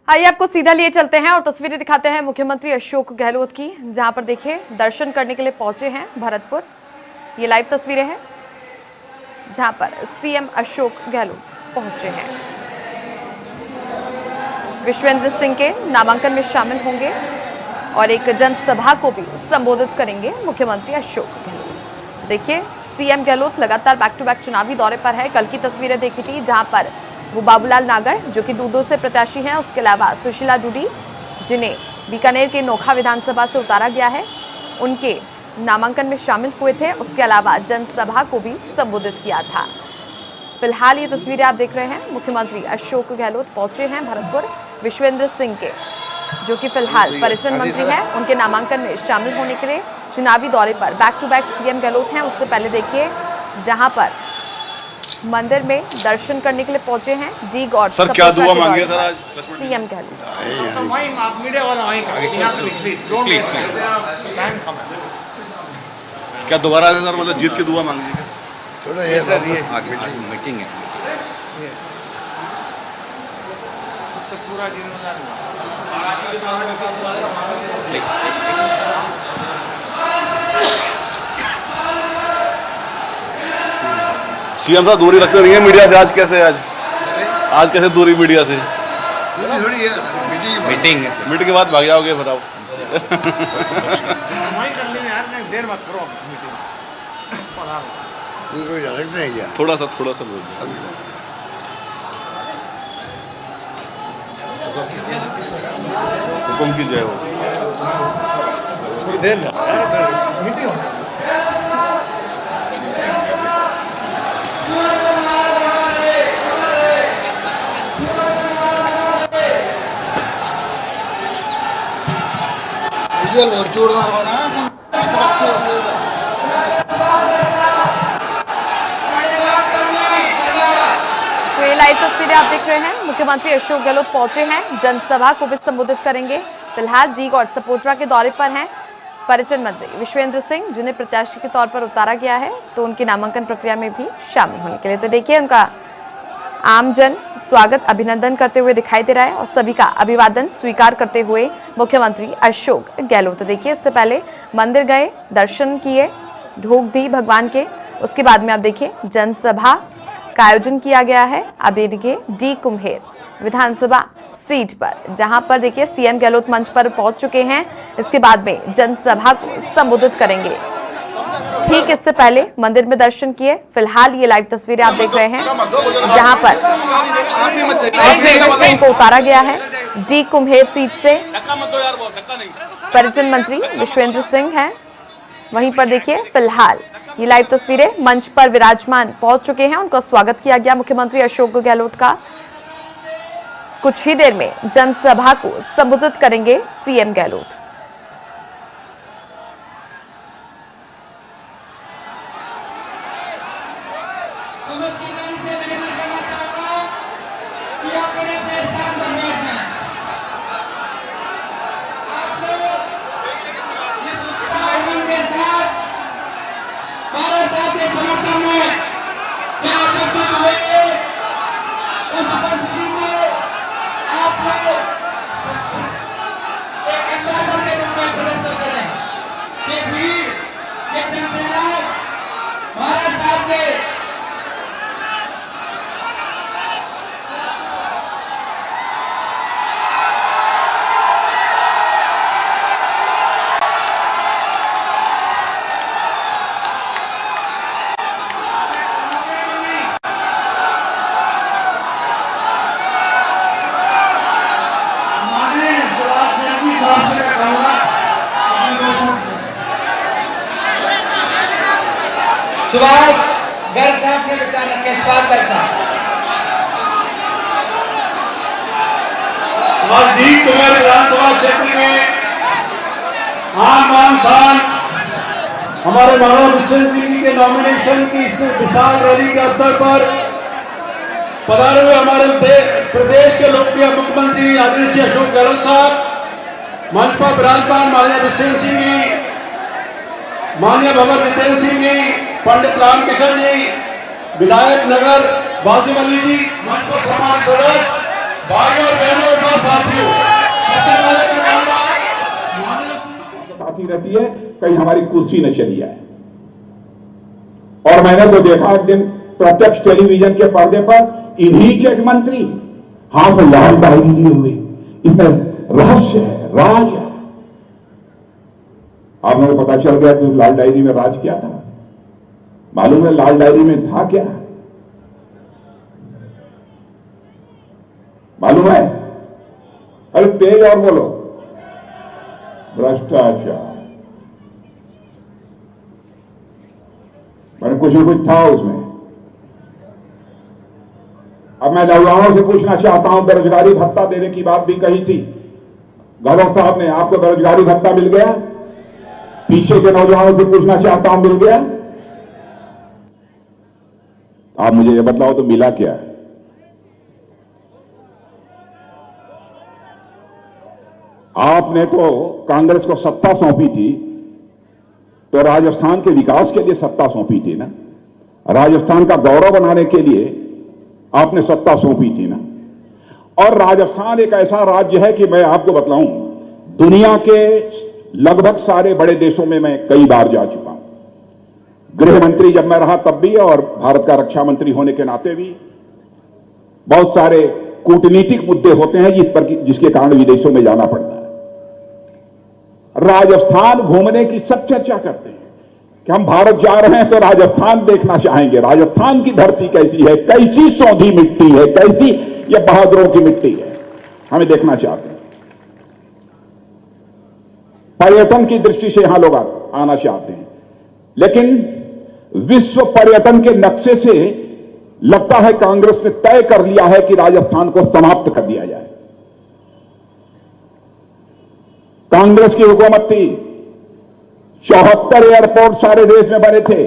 आइए आपको सीधा लिए चलते हैं और तस्वीरें दिखाते हैं मुख्यमंत्री अशोक गहलोत की, जहां पर देखिए दर्शन करने के लिए पहुंचे हैं भरतपुर। ये लाइव तस्वीरें हैं जहां पर सीएम अशोक गहलोत पहुंचे हैं। विश्वेंद्र सिंह के नामांकन में शामिल होंगे और एक जनसभा को भी संबोधित करेंगे मुख्यमंत्री अशोक गहलोत। देखिए सीएम गहलोत लगातार बैक टू बैक चुनावी दौरे पर है। कल की तस्वीरें देखी थी जहां पर वो बाबूलाल नागर जो कि दूदो से प्रत्याशी हैं, उसके अलावा सुशीला डूडी जिन्हें बीकानेर के नोखा विधानसभा से उतारा गया है, उनके नामांकन में शामिल हुए थे। उसके अलावा जनसभा को भी संबोधित किया था। फिलहाल ये तस्वीरें आप देख रहे हैं, मुख्यमंत्री अशोक गहलोत पहुंचे हैं भरतपुर। विश्वेंद्र सिंह के जो कि फिलहाल पर्यटन मंत्री हैं, उनके नामांकन में शामिल होने के लिए चुनावी दौरे पर back to back CM Gehlot हैं। उससे पहले देखिए जहां पर मंदिर में दर्शन करने के लिए पहुंचे हैं डी गॉड। सर क्या दुआ मांगी है सर आज सीएम गहलोत? क्या दोबारा है सर, मतलब जीत की दुआ मांगी है? थोड़ा ये सर ये मीटिंग है सब पूरा जिम्मेदार सीएम साहब दूरी रखते रहिए मीडिया से। आज कैसे दूरी मीडिया से? थोड़ी है मीटिंग मीटिंग के बाद भाग जाओगे फिर आप। देर मत करो मीटिंग जा सकते हैं क्या? थोड़ा सा बोल दो। हुकुम की जय हो। मीटिंग जोरदार बना तो ये लाइव तस्वीरें आप देख रहे हैं, मुख्यमंत्री अशोक गहलोत पहुंचे हैं, जनसभा को भी संबोधित करेंगे। फिलहाल डी गॉड सपोर्टरा के दौरे पर हैं पर्यटन मंत्री विश्वेंद्र सिंह, जिन्हें प्रत्याशी के तौर पर उतारा गया है, तो उनकी नामांकन प्रक्रिया में भी शामिल होने के लिए तो देखिए उनका आमजन स्वागत अभिनंदन करते हुए दिखाई दे रहा है और सभी का अभिवादन स्वीकार करते हुए मुख्यमंत्री अशोक गहलोत। देखिए इससे पहले मंदिर गए, दर्शन किए, धूप दी भगवान के, उसके बाद में आप देखिए जनसभा का आयोजन किया गया है। अब ये देखिए डी कुम्हेर विधानसभा सीट पर, जहां पर देखिए सीएम गहलोत मंच पर पहुंच चुके हैं। इसके बाद में जनसभा को संबोधित करेंगे। ठीक इससे पहले मंदिर में दर्शन किए। फिलहाल ये लाइव तस्वीरें आप देख रहे हैं जहां पर विश्वेंद्र सिंह को उतारा गया है डी कुम्हेर सीट से। पर्यटन मंत्री विश्वेंद्र सिंह हैं, वहीं पर देखिए फिलहाल ये लाइव तस्वीरें मंच पर विराजमान पहुंच चुके हैं। उनका स्वागत किया गया मुख्यमंत्री अशोक गहलोत का। कुछ ही देर में जनसभा को संबोधित करेंगे सीएम गहलोत। सुभाष गर्ग साहब ने बचा रखे स्वाद दर्शा विधानसभा क्षेत्र में आम साल हमारे महाराजा विश्वेंद्र सिंह जी के नॉमिनेशन की इस विशाल रैली के अवसर पर पधारे हुए हमारे प्रदेश के लोकप्रिय मुख्यमंत्री आदरणीय अशोक गहलोत साहब, मंच पर विराजमान महाराजा विश्वेंद्र सिंह जी, माननीय भगत जितेंद्र सिंह जी, पंडित रामकिशन जी, विधायक नगर बाजूबली जी, मंच पर सम्मानित सदस्य, भाइयों और बहनों का साथियों, सबसे पहले मैं कहूंगा, आती रहती है कहीं हमारी कुर्सी न चली जाए। और मैंने तो देखा एक दिन प्रत्यक्ष टेलीविजन के पर्दे पर इन्हीं के एक मंत्री हाथ में लाल डायरी लिए हुए, इसमें रहस्य है, राज है। आप लोगों को पता चल गया कि लाल डायरी में राज क्या था? मालूम है लाल डायरी में था क्या? मालूम है? अरे तेज और बोलो। भ्रष्टाचार। मैंने कुछ न कुछ था उसमें। अब मैं नौजवानों से पूछना चाहता हूं, बेरोजगारी भत्ता देने की बात भी कही थी गहलोत साहब ने, आपको बेरोजगारी भत्ता मिल गया? पीछे के नौजवानों से पूछना चाहता हूं, मिल गया? आप मुझे ये बताओ तो मिला क्या? आपने तो कांग्रेस को सत्ता सौंपी थी, तो राजस्थान के विकास के लिए सत्ता सौंपी थी ना, राजस्थान का गौरव बनाने के लिए आपने सत्ता सौंपी थी ना। और राजस्थान एक ऐसा राज्य है कि मैं आपको बतलाऊं, दुनिया के लगभग सारे बड़े देशों में मैं कई बार जा चुका हूं। गृह मंत्री जब मैं रहा तब भी, और भारत का रक्षा मंत्री होने के नाते भी बहुत सारे कूटनीतिक मुद्दे होते हैं जिसके कारण विदेशों में जाना पड़ता है। राजस्थान घूमने की सब चर्चा करते हैं कि हम भारत जा रहे हैं तो राजस्थान देखना चाहेंगे, राजस्थान की धरती कैसी है, कैसी सौंधी मिट्टी है, कैसी ये बहादुरों की मिट्टी है, हमें देखना चाहते हैं। पर्यटन की दृष्टि से यहां लोग आना चाहते हैं, लेकिन विश्व पर्यटन के नक्शे से लगता है कांग्रेस ने तय कर लिया है कि राजस्थान को समाप्त कर दिया जाए। कांग्रेस की हुकूमत थी, 74 एयरपोर्ट सारे देश में बने थे।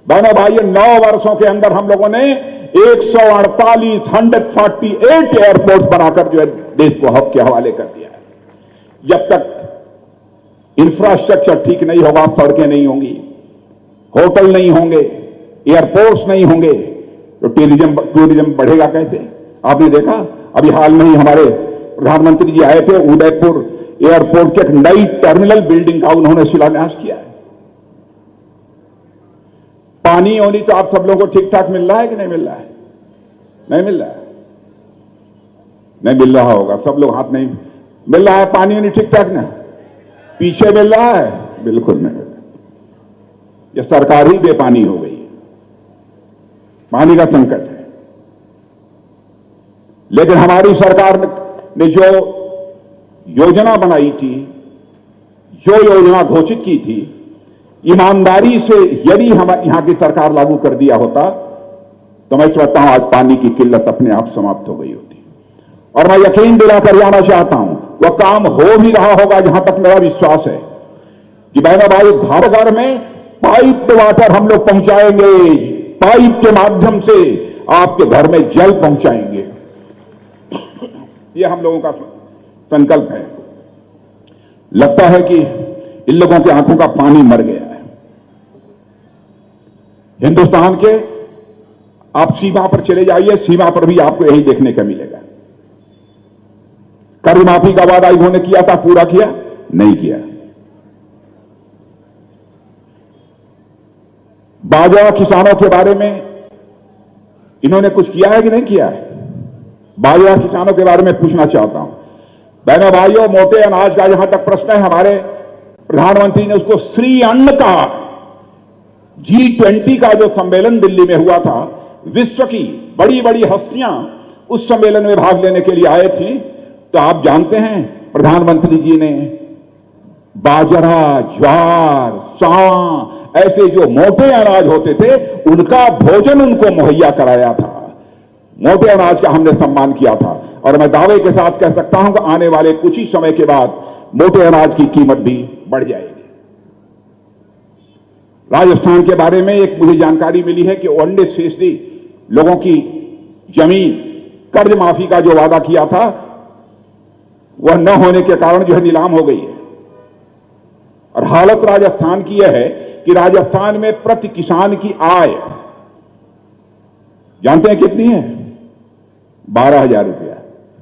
बहनों भाइयों, 9 वर्षों के अंदर हम लोगों ने 148 एयरपोर्ट बनाकर जो है देश को हक के हवाले कर दिया है। जब तक इंफ्रास्ट्रक्चर ठीक नहीं होगा, सड़कें नहीं होंगी, होटल नहीं होंगे, एयरपोर्ट्स नहीं होंगे, तो टूरिज्म बढ़ेगा कैसे? आपने देखा अभी हाल में ही हमारे प्रधानमंत्री जी आए थे, उदयपुर एयरपोर्ट के एक नई टर्मिनल बिल्डिंग का उन्होंने शिलान्यास किया है। पानी होनी तो आप सब लोगों को ठीक ठाक मिल रहा है कि नहीं मिल रहा है? नहीं मिल रहा है, नहीं मिल रहा होगा, सब लोग हाथ नहीं मिल रहा है। पानी होनी ठीक ठाक ना, पीछे मिल रहा है, बिल्कुल नहीं मिल रहा। यह सरकार ही बेपानी हो गई, पानी का संकट है। लेकिन हमारी सरकार ने जो योजना बनाई थी, जो योजना घोषित की थी, ईमानदारी से यदि हम यहां की सरकार लागू कर दिया होता तो मैं समझता हूं आज पानी की किल्लत अपने आप समाप्त हो गई होती। और मैं यकीन दिलाकर जाना चाहता हूं वह काम हो भी रहा होगा, जहां तक मेरा विश्वास है कि बहनों भाई, घर घर में पाइप वाटर हम लोग पहुंचाएंगे, पाइप के माध्यम से आपके घर में जल पहुंचाएंगे। यह हम लोगों का संकल्प है। लगता है कि इन लोगों की आंखों का पानी मर गया है। हिंदुस्तान के आप सीमा पर चले जाइए, सीमा पर भी आपको यही देखने का मिलेगा। कर्ज माफी का वादा इन्होंने किया था, पूरा किया? नहीं किया। बाजरा किसानों के बारे में इन्होंने कुछ किया है कि नहीं किया है? बाजरा किसानों के बारे में पूछना चाहता हूं। बहनों भाइयों, मोटे अनाज का जहां तक प्रश्न है, हमारे प्रधानमंत्री ने उसको श्री अन्न कहा। G20 का जो सम्मेलन दिल्ली में हुआ था, विश्व की बड़ी बड़ी हस्तियां उस सम्मेलन में भाग लेने के लिए आए थी, तो आप जानते हैं प्रधानमंत्री जी ने बाजरा, ज्वार, सांग, ऐसे जो मोटे अनाज होते थे उनका भोजन उनको मुहैया कराया था। मोटे अनाज का हमने सम्मान किया था। और मैं दावे के साथ कह सकता हूं कि आने वाले कुछ ही समय के बाद मोटे अनाज की कीमत भी बढ़ जाएगी। राजस्थान के बारे में एक मुझे जानकारी मिली है कि 19% लोगों की जमीन कर्ज माफी का जो वादा किया था वह न होने के कारण जो है नीलाम हो गई है। और हालत राजस्थान की यह है कि राजस्थान में प्रति किसान की आय जानते हैं कितनी है? 12,000 रुपया।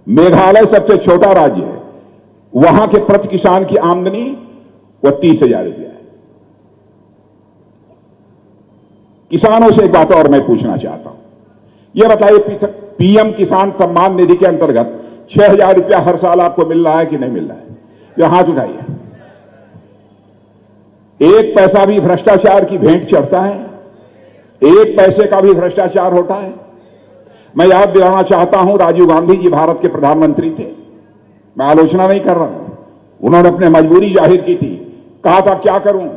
मेघालय सबसे छोटा राज्य है, वहां के प्रति किसान की आमदनी वो 30,000 रुपया है। किसानों से एक बात और मैं पूछना चाहता हूं, यह बताइए पीएम किसान सम्मान निधि के अंतर्गत 6,000 रुपया हर साल आपको मिल रहा है कि नहीं मिल रहा है? यह हाथ उठाइए। एक पैसा भी भ्रष्टाचार की भेंट चढ़ता है? एक पैसे का भी भ्रष्टाचार होता है? मैं याद दिलाना चाहता हूं, राजीव गांधी जी भारत के प्रधानमंत्री थे। मैं आलोचना नहीं कर रहा हूं, उन्होंने अपनी मजबूरी जाहिर की थी, कहा था क्या करूं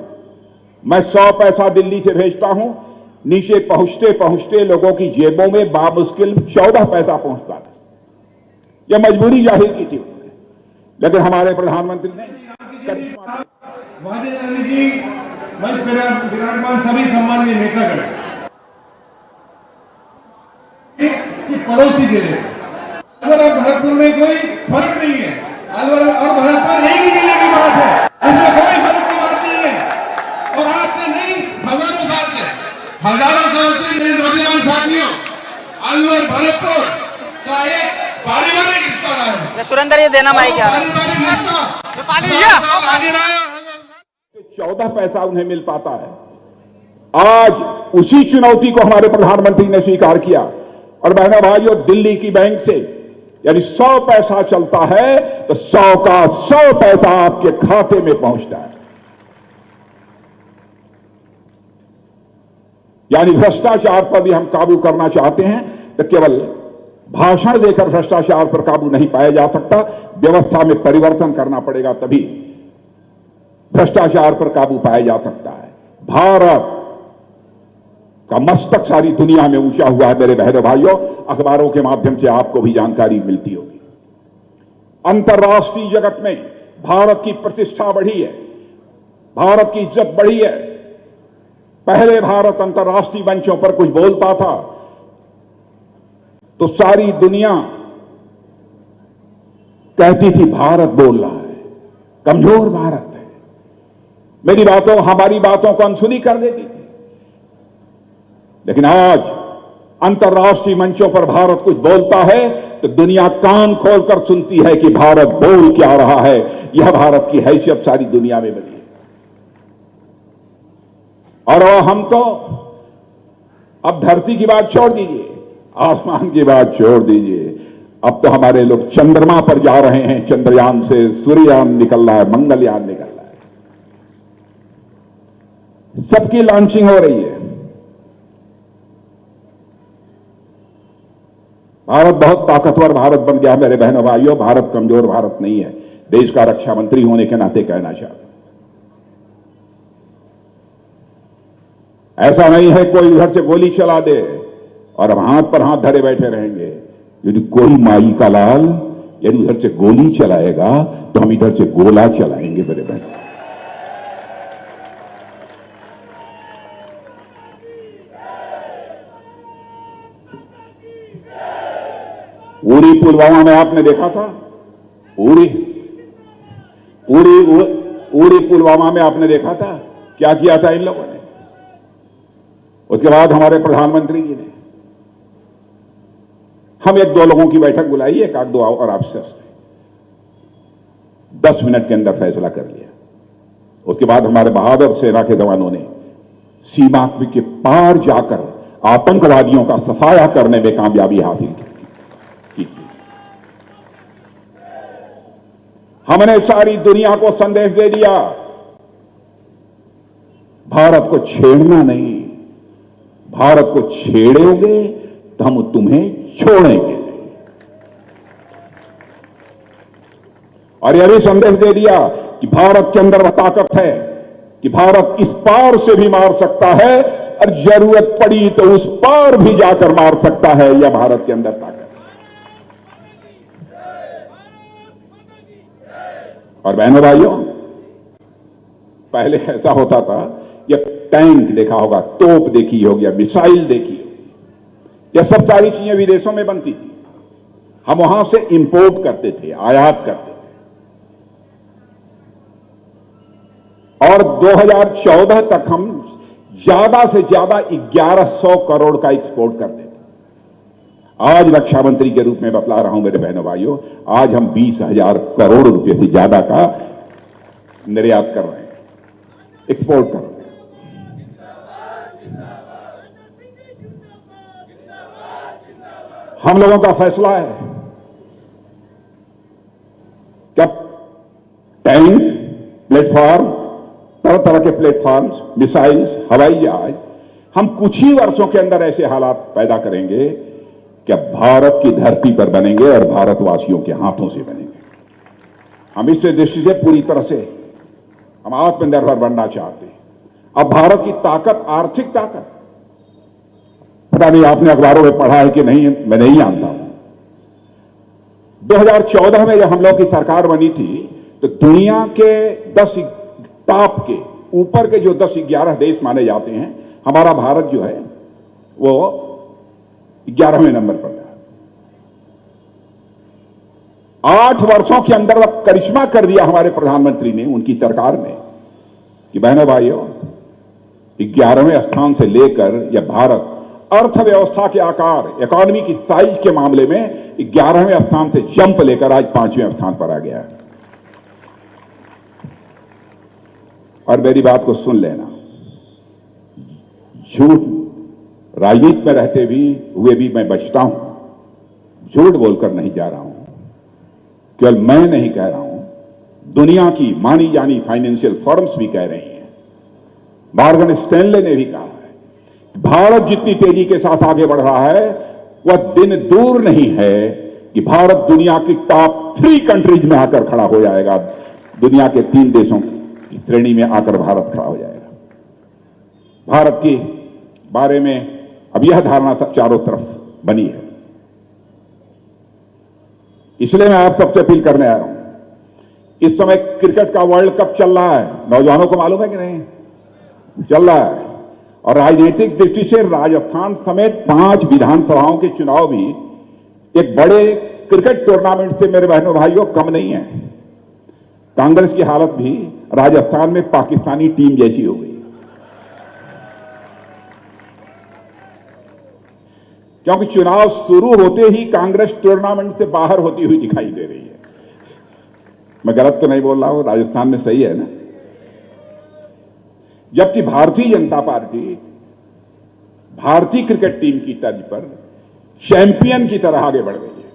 मैं, 100 पैसा दिल्ली से भेजता हूं, नीचे पहुंचते पहुंचते लोगों की जेबों में बामुश्किल 14 पैसा पहुंचता था। यह मजबूरी जाहिर की थी उन्होंने, लेकिन हमारे प्रधानमंत्री ने वाहिद अली जी, मंच पर विराजमान सभी सम्मानीय नेतागण, कि पड़ोसी जिले अलवर और भरतपुर में कोई फर्क नहीं है। अलवर और भरतपुर एक ही जिले की बात है, इसमें कोई फर्क की बात नहीं है। और आज से नहीं, हजारों साल से मेरे नौजवान साथियों, अलवर भरतपुर का एक पारिवारिक रिश्ता रहा है। सुरेंद्र ये देना माइक यार। पारिवारिक रिश्ता 14 पैसा उन्हें मिल पाता है। आज उसी चुनौती को हमारे प्रधानमंत्री ने स्वीकार किया, और बहनों भाइयों, दिल्ली की बैंक से यानी 100 पैसा चलता है तो 100 का 100 पैसा आपके खाते में पहुंचता है। यानी भ्रष्टाचार पर भी हम काबू करना चाहते हैं तो केवल भाषण देकर भ्रष्टाचार पर काबू नहीं पाया जा सकता, व्यवस्था में परिवर्तन करना पड़ेगा, तभी भ्रष्टाचार पर काबू पाया जा सकता है। भारत का मस्तक सारी दुनिया में ऊंचा हुआ है मेरे बहनों भाइयों, अखबारों के माध्यम से आपको भी जानकारी मिलती होगी। अंतर्राष्ट्रीय जगत में भारत की प्रतिष्ठा बढ़ी है, भारत की इज्जत बढ़ी है। पहले भारत अंतर्राष्ट्रीय मंचों पर कुछ बोलता था तो सारी दुनिया कहती थी भारत बोल रहा है, कमजोर भारत है, मेरी बातों हमारी बातों को अनसुनी कर देती थी। लेकिन आज अंतर्राष्ट्रीय मंचों पर भारत कुछ बोलता है तो दुनिया कान खोलकर सुनती है कि भारत बोल क्या रहा है। यह भारत की हैसियत सारी दुनिया में बनी है। और हम तो अब धरती की बात छोड़ दीजिए, आसमान की बात छोड़ दीजिए, अब तो हमारे लोग चंद्रमा पर जा रहे हैं। चंद्रयान से सूर्ययान निकल रहा है, मंगलयान निकल रहा है, सबकी लॉन्चिंग हो रही है। भारत बहुत ताकतवर भारत बन गया मेरे बहनों भाइयों, भारत कमजोर भारत नहीं है। देश का रक्षा मंत्री होने के नाते कहना चाहता हूं, ऐसा नहीं है कोई उधर से गोली चला दे और हम हाथ पर हाथ धरे बैठे रहेंगे। यदि कोई माई का लाल यदि उधर से गोली चलाएगा तो हम इधर से गोला चलाएंगे मेरे बहन। उरी पुलवामा में आपने देखा था, उरी पुलवामा में आपने देखा था क्या किया था इन लोगों ने। उसके बाद हमारे प्रधानमंत्री जी ने हम 1-2 लोगों की बैठक बुलाई, 1-2 और अफसर्स थे, 10 मिनट के अंदर फैसला कर लिया। उसके बाद हमारे बहादुर सेना के जवानों ने सीमा के पार जाकर आतंकवादियों का सफाया करने में कामयाबी हासिल की। हमने सारी दुनिया को संदेश दे दिया, भारत को छेड़ना नहीं, भारत को छेड़ोगे तो हम तुम्हें छोड़ेंगे। और यह भी संदेश दे दिया कि भारत के अंदर वह ताकत है कि भारत इस पार से भी मार सकता है और जरूरत पड़ी तो उस पार भी जाकर मार सकता है। यह भारत के अंदर ताकत है। और बहनों भाइयों, पहले ऐसा होता था, यह टैंक देखा होगा, तोप देखी होगी या मिसाइल देखी होगी, यह सब सारी चीजें विदेशों में बनती थी, हम वहां से इंपोर्ट करते थे, आयात करते थे। और 2014 तक हम ज्यादा से ज्यादा 1100 करोड़ का एक्सपोर्ट करते थे। आज रक्षा मंत्री के रूप में बतला रहा हूं मेरे बहनों भाइयों, आज हम 20,000 करोड़ रुपए से ज्यादा का निर्यात कर रहे हैं, एक्सपोर्ट कर रहे हैं। हम लोगों का फैसला है कि अब टैंक, प्लेटफॉर्म, तरह तरह के प्लेटफॉर्म्स, मिसाइल्स, हवाई जहाज, हम कुछ ही वर्षों के अंदर ऐसे हालात पैदा करेंगे कि भारत की धरती पर बनेंगे और भारतवासियों के हाथों से बनेंगे। हम इस दृष्टि से पूरी तरह से हम आत्मनिर्भर बनना चाहते हैं। अब भारत की ताकत, आर्थिक ताकत, पता नहीं आपने अखबारों में पढ़ा है कि नहीं, मैं नहीं जानता हूं। 2014 में जब हम लोग की सरकार बनी थी तो दुनिया के 10 टॉप के ऊपर के जो 10-11 देश माने जाते हैं, हमारा भारत जो है वो 11वें नंबर पर था। 8 वर्षों के अंदर अब करिश्मा कर दिया हमारे प्रधानमंत्री ने, उनकी सरकार ने, कि बहनों भाइयों 11वें स्थान से लेकर यह भारत अर्थव्यवस्था के आकार, इकोनॉमी की साइज के मामले में 11वें स्थान से जंप लेकर आज 5वें स्थान पर आ गया है। और मेरी बात को सुन लेना, झूठ राजनीति में रहते हुए भी मैं बचता हूं, झूठ बोलकर नहीं जा रहा हूं। केवल मैं नहीं कह रहा हूं, दुनिया की मानी जानी फाइनेंशियल फर्म्स भी कह रही हैं, मॉर्गन स्टैनले ने भी कहा है, भारत जितनी तेजी के साथ आगे बढ़ रहा है वह दिन दूर नहीं है कि भारत दुनिया की टॉप 3 कंट्रीज में आकर खड़ा हो जाएगा। दुनिया के 3 देशों की श्रेणी में आकर भारत खड़ा हो जाएगा। भारत के बारे में अब यह धारणा सब चारों तरफ बनी है। इसलिए मैं आप सबसे अपील करने आ रहा हूं, इस समय क्रिकेट का वर्ल्ड कप चल रहा है, नौजवानों को मालूम है कि नहीं? चल रहा है। और राजनीतिक दृष्टि से राजस्थान समेत 5 विधानसभाओं के चुनाव भी एक बड़े क्रिकेट टूर्नामेंट से मेरे बहनों भाइयों कम नहीं है। कांग्रेस की हालत भी राजस्थान में पाकिस्तानी टीम जैसी हो गई, क्योंकि चुनाव शुरू होते ही कांग्रेस टूर्नामेंट से बाहर होती हुई दिखाई दे रही है। मैं गलत तो नहीं बोल रहा हूं, राजस्थान में सही है ना? जबकि भारतीय जनता पार्टी भारतीय क्रिकेट टीम की तर्ज पर चैंपियन की तरह आगे बढ़ गई है।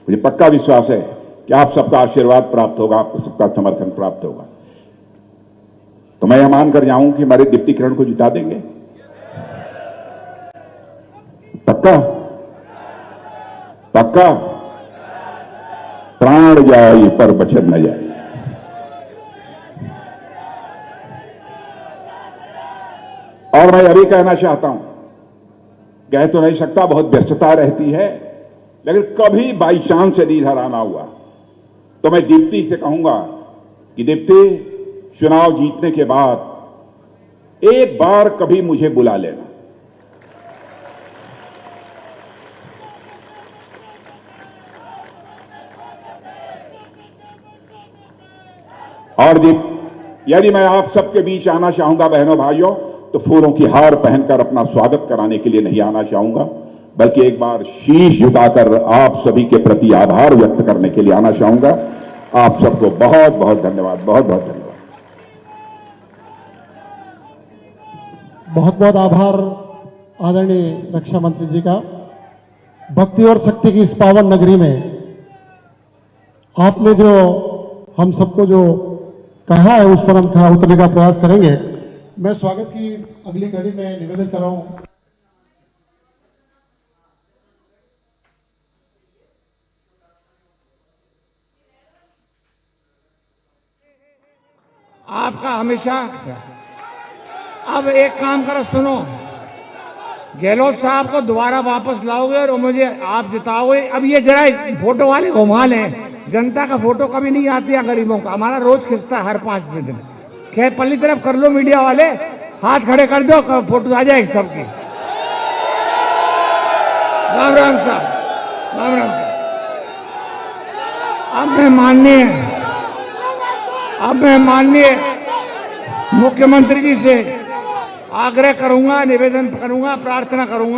मुझे पक्का विश्वास है कि आप सबका आशीर्वाद प्राप्त होगा, आपको सबका समर्थन प्राप्त होगा। तो मैं यह मानकर जाऊं कि हमारे दीप्ति किरण को जिता देंगे। पक्का? पक्का? प्राण जाए पर बचन न जाए। और मैं अभी कहना चाहता हूं, कह तो नहीं सकता, बहुत व्यस्तता रहती है, लेकिन कभी बाई चांस यदि इधर आना हुआ तो मैं दीप्ति से कहूंगा कि दीप्ति, चुनाव जीतने के बाद एक बार कभी मुझे बुला लेना। और यदि मैं आप सबके बीच आना चाहूंगा बहनों भाइयों, तो फूलों की हार पहनकर अपना स्वागत कराने के लिए नहीं आना चाहूंगा, बल्कि एक बार शीश झुकाकर आप सभी के प्रति आभार व्यक्त करने के लिए आना चाहूंगा। आप सबको बहुत बहुत धन्यवाद, बहुत बहुत धन्यवाद। बहुत बहुत आभार आदरणीय रक्षा मंत्री जी का। भक्ति और शक्ति की इस पावन नगरी में आपने जो हम सबको जो कहा है उस पर हम खरा उतरने का प्रयास करेंगे। मैं स्वागत की अगली घड़ी में निवेदन कर रहा हूं। आपका हमेशा अब एक काम करो, सुनो, गहलोत साहब को दोबारा वापस लाओगे और मुझे आप जिताओगे। अब ये जरा फोटो वाले घुमा लें, जनता का फोटो कभी नहीं आती है गरीबों का, हमारा रोज खिंचता है हर 5 मिनट में। खैर पल्ली तरफ कर लो, मीडिया वाले हाथ खड़े कर दो, फोटो आ जाएगी सबकी। राम राम साहब, राम राम साहब। अब मैं माननीय मुख्यमंत्री जी से आग्रह करूंगा, निवेदन करूंगा, प्रार्थना करूंगा